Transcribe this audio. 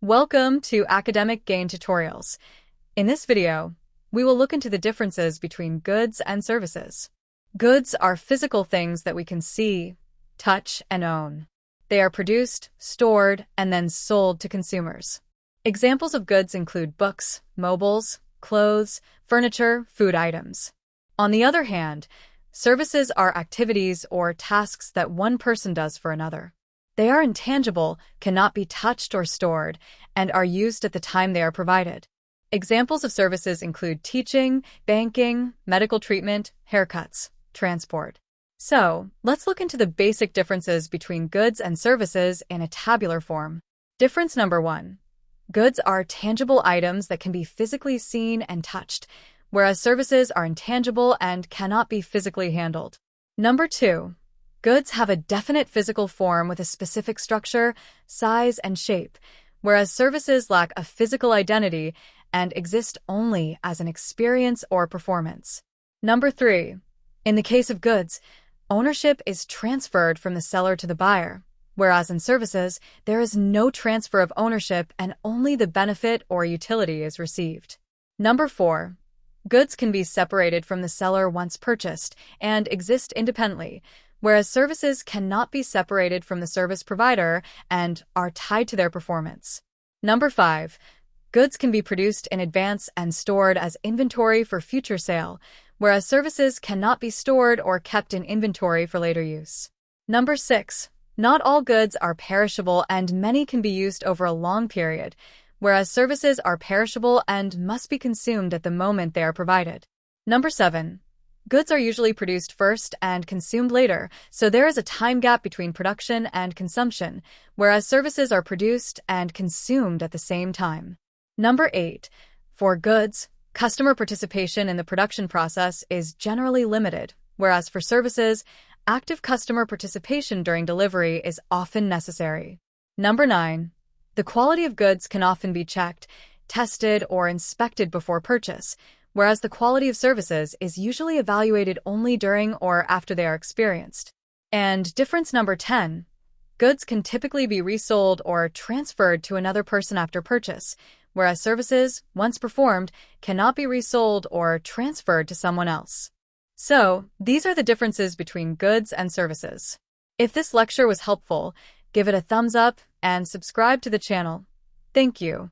Welcome to Academic Gain Tutorials. In this video, we will look into the differences between goods and services. Goods are physical things that we can see, touch, and own. They are produced, stored, and then sold to consumers. Examples of goods include books, mobiles, clothes, furniture, food items. On the other hand, services are activities or tasks that one person does for another. They are intangible, cannot be touched or stored, and are used at the time they are provided. Examples of services include teaching, banking, medical treatment, haircuts, transport. So, let's look into the basic differences between goods and services in a tabular form. Difference number 1. Goods are tangible items that can be physically seen and touched, whereas services are intangible and cannot be physically handled. Number 2. Goods have a definite physical form with a specific structure, size, and shape, whereas services lack a physical identity and exist only as an experience or performance. Number 3. In the case of goods, ownership is transferred from the seller to the buyer, whereas in services, there is no transfer of ownership and only the benefit or utility is received. Number 4. Goods can be separated from the seller once purchased and exist independently, whereas services cannot be separated from the service provider and are tied to their performance. Number 5. Goods can be produced in advance and stored as inventory for future sale, whereas services cannot be stored or kept in inventory for later use. Number 6. Not all goods are perishable and many can be used over a long period, whereas services are perishable and must be consumed at the moment they are provided. Number 7. Goods are usually produced first and consumed later, so there is a time gap between production and consumption, whereas services are produced and consumed at the same time. Number 8. For goods, customer participation in the production process is generally limited, whereas for services, active customer participation during delivery is often necessary. Number 9. The quality of goods can often be checked, tested, or inspected before purchase, whereas the quality of services is usually evaluated only during or after they are experienced. And difference number 10. Goods can typically be resold or transferred to another person after purchase, whereas services, once performed, cannot be resold or transferred to someone else. So, these are the differences between goods and services. If this lecture was helpful, give it a thumbs up and subscribe to the channel. Thank you.